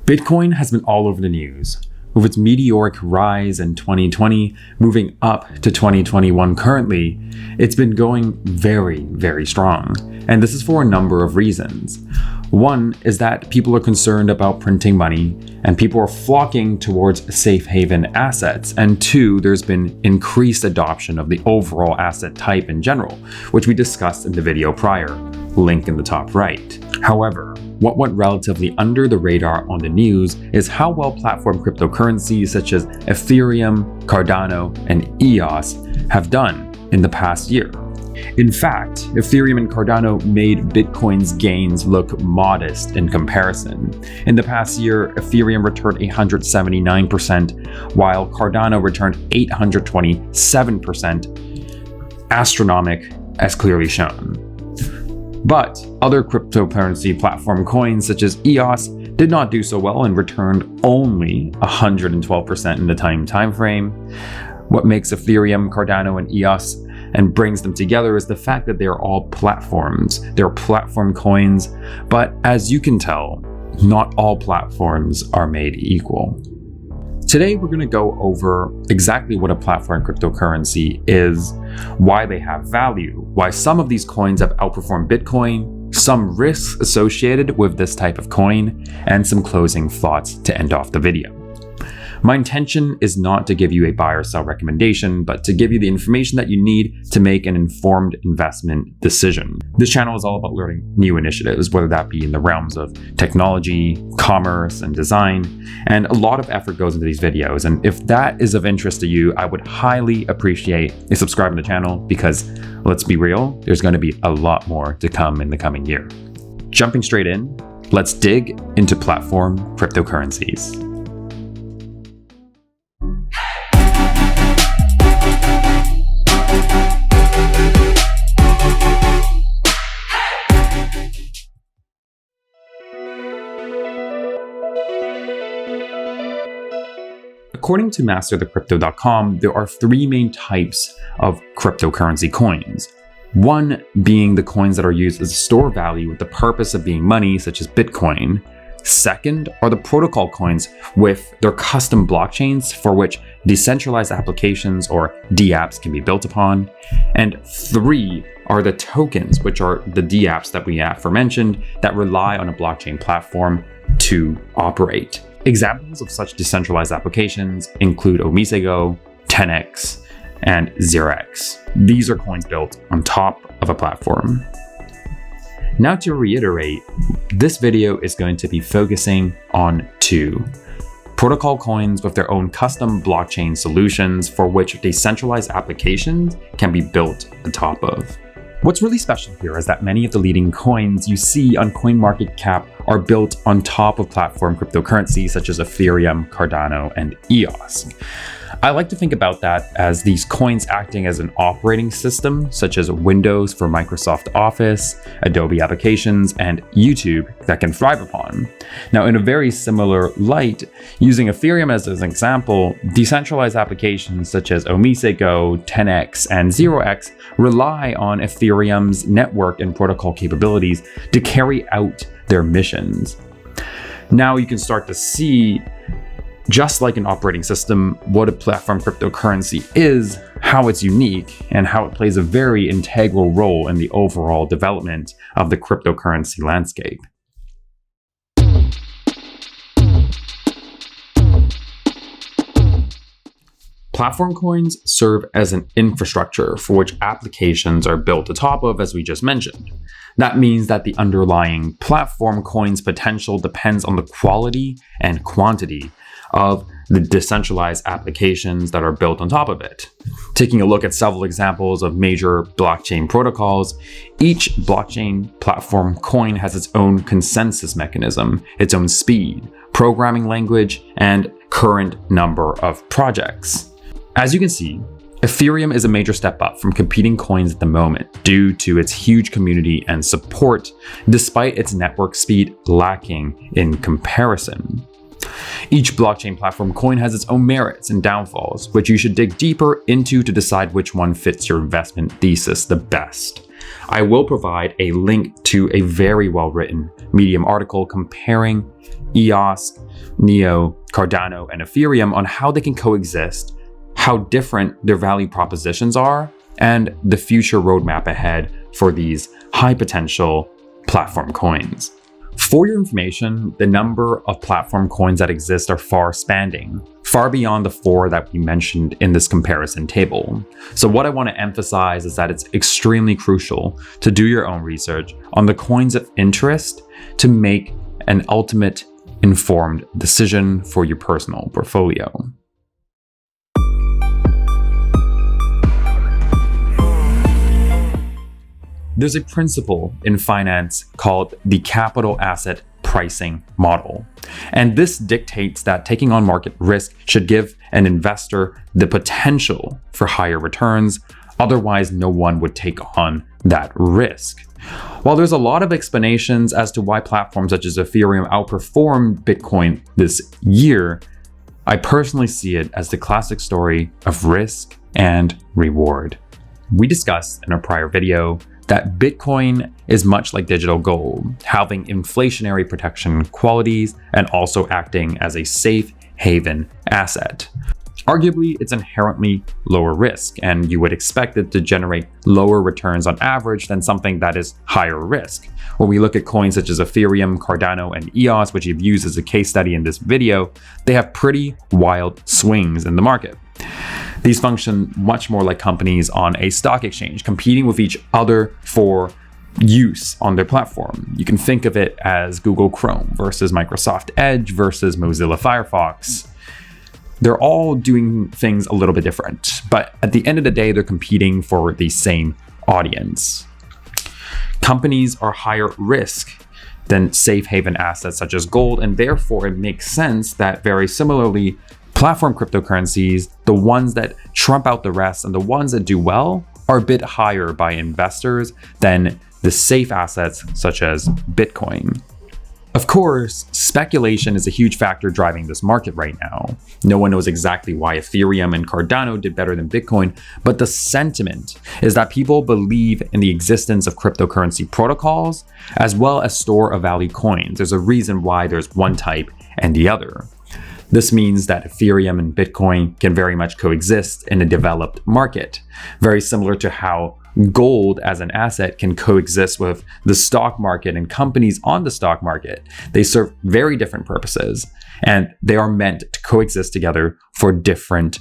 Bitcoin has been all over the news, with its meteoric rise in 2020 moving up to 2021 currently. It's been going very, very strong, and this is for a number of reasons. One is that people are concerned about printing money, and people are flocking towards safe haven assets. And two, there's been increased adoption of the overall asset type in general, which we discussed in the video prior, link in the top right. However, what went relatively under the radar on the news is how well platform cryptocurrencies such as Ethereum, Cardano, and EOS have done in the past year. In fact, Ethereum and Cardano made Bitcoin's gains look modest in comparison. In the past year, Ethereum returned 179%, while Cardano returned 827%, astronomic as clearly shown. But other cryptocurrency platform coins such as EOS did not do so well and returned only 112% in the time frame. What makes Ethereum, Cardano, and EOS and brings them together is the fact that they're all platforms. They're platform coins, but as you can tell, not all platforms are made equal. Today, we're going to go over exactly what a platform cryptocurrency is, why they have value, why some of these coins have outperformed Bitcoin, some risks associated with this type of coin, and some closing thoughts to end off the video. My intention is not to give you a buy or sell recommendation, but to give you the information that you need to make an informed investment decision. This channel is all about learning new initiatives, whether that be in the realms of technology, commerce, and design, and a lot of effort goes into these videos. And if that is of interest to you, I would highly appreciate a subscribe to the channel because, let's be real, there's going to be a lot more to come in the coming year. Jumping straight in, let's dig into platform cryptocurrencies. According to masterthecrypto.com, there are three main types of cryptocurrency coins. One being the coins that are used as a store value with the purpose of being money, such as Bitcoin. Second are the protocol coins with their custom blockchains for which decentralized applications or dApps can be built upon. And three are the tokens, which are the dApps that we aforementioned that rely on a blockchain platform to operate. Examples of such decentralized applications include Omisego, 10x, and 0x. These are coins built on top of a platform. Now to reiterate, this video is going to be focusing on two protocol coins with their own custom blockchain solutions for which decentralized applications can be built on top of. What's really special here is that many of the leading coins you see on CoinMarketCap are built on top of platform cryptocurrencies such as Ethereum, Cardano, and EOS. I like to think about that as these coins acting as an operating system, such as Windows for Microsoft Office, Adobe applications, and YouTube that can thrive upon. Now, in a very similar light, using Ethereum as an example, decentralized applications such as Omisego, 10x, and 0x rely on Ethereum's network and protocol capabilities to carry out their missions. Now you can start to see, just like an operating system, what a platform cryptocurrency is, how it's unique, and how it plays a very integral role in the overall development of the cryptocurrency landscape. Platform coins serve as an infrastructure for which applications are built atop of, as we just mentioned. That means that the underlying platform coin's potential depends on the quality and quantity of the decentralized applications that are built on top of it. Taking a look at several examples of major blockchain protocols, each blockchain platform coin has its own consensus mechanism, its own speed, programming language, and current number of projects. As you can see, Ethereum is a major step up from competing coins at the moment due to its huge community and support, despite its network speed lacking in comparison. Each blockchain platform coin has its own merits and downfalls, which you should dig deeper into to decide which one fits your investment thesis the best. I will provide a link to a very well-written Medium article comparing EOS, NEO, Cardano, and Ethereum on how they can coexist, how different their value propositions are, and the future roadmap ahead for these high-potential platform coins. For your information, the number of platform coins that exist are far-spanning, far beyond the 4 that we mentioned in this comparison table. So what I want to emphasize is that it's extremely crucial to do your own research on the coins of interest to make an ultimate informed decision for your personal portfolio. There's a principle in finance called the capital asset pricing model. And this dictates that taking on market risk should give an investor the potential for higher returns. Otherwise, no one would take on that risk. While there's a lot of explanations as to why platforms such as Ethereum outperformed Bitcoin this year, I personally see it as the classic story of risk and reward. We discussed in a prior video that Bitcoin is much like digital gold, having inflationary protection qualities and also acting as a safe haven asset. Arguably, it's inherently lower risk, and you would expect it to generate lower returns on average than something that is higher risk. When we look at coins such as Ethereum, Cardano, and EOS, which you've used as a case study in this video, they have pretty wild swings in the market. These function much more like companies on a stock exchange, competing with each other for use on their platform. You can think of it as Google Chrome versus Microsoft Edge versus Mozilla Firefox. They're all doing things a little bit different, but at the end of the day, they're competing for the same audience. Companies are higher risk than safe haven assets such as gold, and therefore it makes sense that very similarly, platform cryptocurrencies, the ones that trump out the rest and the ones that do well, are a bit higher by investors than the safe assets such as Bitcoin. Of course, speculation is a huge factor driving this market right now. No one knows exactly why Ethereum and Cardano did better than Bitcoin, but the sentiment is that people believe in the existence of cryptocurrency protocols as well as store of value coins. There's a reason why there's one type and the other. This means that Ethereum and Bitcoin can very much coexist in a developed market, very similar to how gold as an asset can coexist with the stock market and companies on the stock market. They serve very different purposes, and they are meant to coexist together for different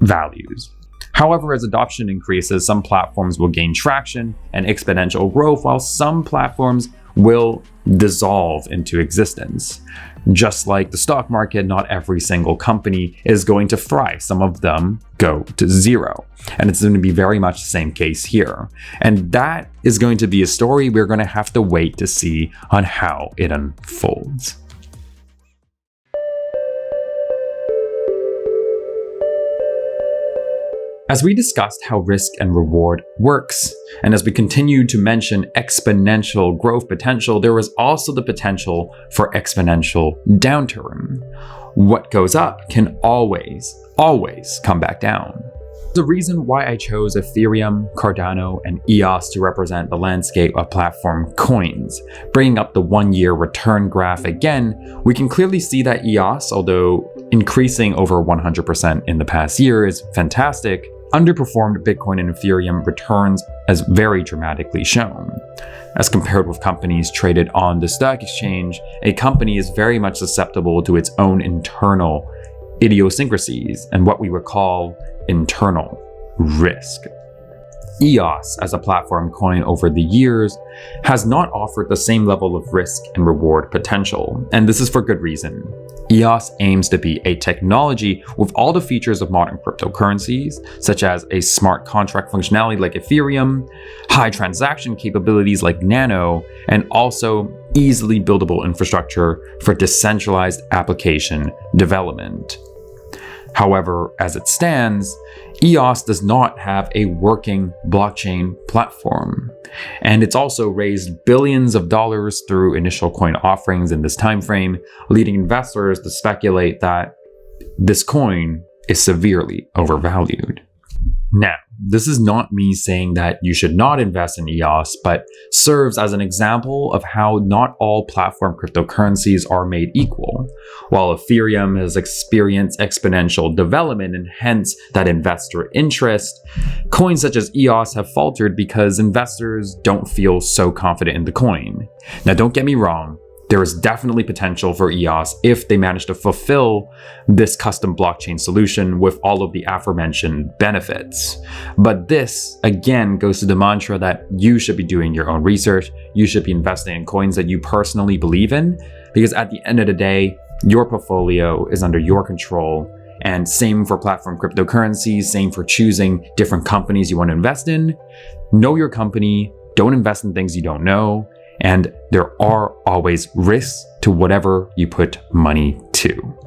values. However, as adoption increases, some platforms will gain traction and exponential growth, while some platforms will dissolve into existence. Just like the stock market, not every single company is going to thrive. Some of them go to zero. And it's going to be very much the same case here. And that is going to be a story we're going to have to wait to see on how it unfolds. As we discussed how risk and reward works, and as we continue to mention exponential growth potential, there is also the potential for exponential downturn. What goes up can always come back down. The reason why I chose Ethereum, Cardano, and EOS to represent the landscape of platform coins. Bringing up the 1-year return graph again, we can clearly see that EOS, although increasing over 100% in the past year is fantastic, underperformed Bitcoin and Ethereum returns as very dramatically shown. As compared with companies traded on the stock exchange, a company is very much susceptible to its own internal idiosyncrasies and what we would call internal risk. EOS as a platform coin over the years has not offered the same level of risk and reward potential, and this is for good reason. EOS aims to be a technology with all the features of modern cryptocurrencies, such as a smart contract functionality like Ethereum, high transaction capabilities like Nano, and also easily buildable infrastructure for decentralized application development. However, as it stands, EOS does not have a working blockchain platform, and it's also raised billions of dollars through initial coin offerings in this time frame, leading investors to speculate that this coin is severely overvalued. Now, this is not me saying that you should not invest in EOS, but serves as an example of how not all platform cryptocurrencies are made equal. While Ethereum has experienced exponential development and hence that investor interest, coins such as EOS have faltered because investors don't feel so confident in the coin. Now, don't get me wrong. There is definitely potential for EOS if they manage to fulfill this custom blockchain solution with all of the aforementioned benefits. But this, again, goes to the mantra that you should be doing your own research. You should be investing in coins that you personally believe in, because at the end of the day, your portfolio is under your control. And same for platform cryptocurrencies, same for choosing different companies you want to invest in. Know your company, don't invest in things you don't know. And there are always risks to whatever you put money to.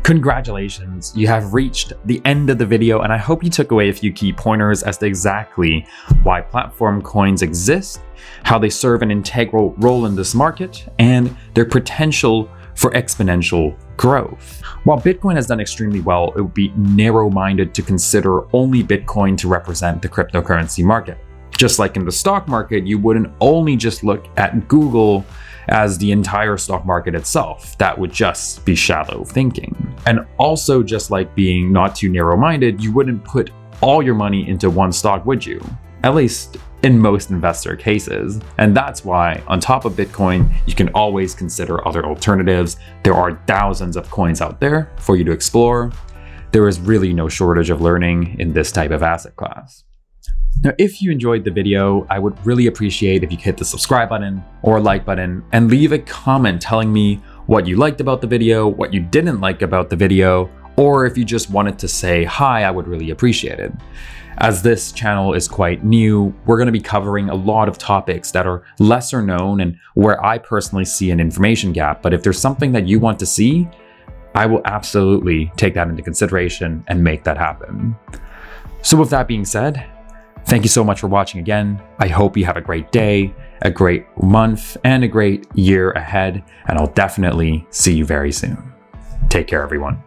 Congratulations, you have reached the end of the video, and I hope you took away a few key pointers as to exactly why platform coins exist, how they serve an integral role in this market, and their potential for exponential growth. While Bitcoin has done extremely well, it would be narrow-minded to consider only Bitcoin to represent the cryptocurrency market. Just like in the stock market, you wouldn't only just look at Google as the entire stock market itself. That would just be shallow thinking. And also, just like being not too narrow-minded, you wouldn't put all your money into one stock, would you? At least in most investor cases. And that's why, on top of Bitcoin, you can always consider other alternatives. There are thousands of coins out there for you to explore. There is really no shortage of learning in this type of asset class. Now, if you enjoyed the video, I would really appreciate if you could hit the subscribe button or like button and leave a comment telling me what you liked about the video, what you didn't like about the video, or if you just wanted to say hi, I would really appreciate it. As this channel is quite new, we're going to be covering a lot of topics that are lesser known and where I personally see an information gap. But if there's something that you want to see, I will absolutely take that into consideration and make that happen. So with that being said, thank you so much for watching again. I hope you have a great day, a great month, and a great year ahead. And I'll definitely see you very soon. Take care, everyone.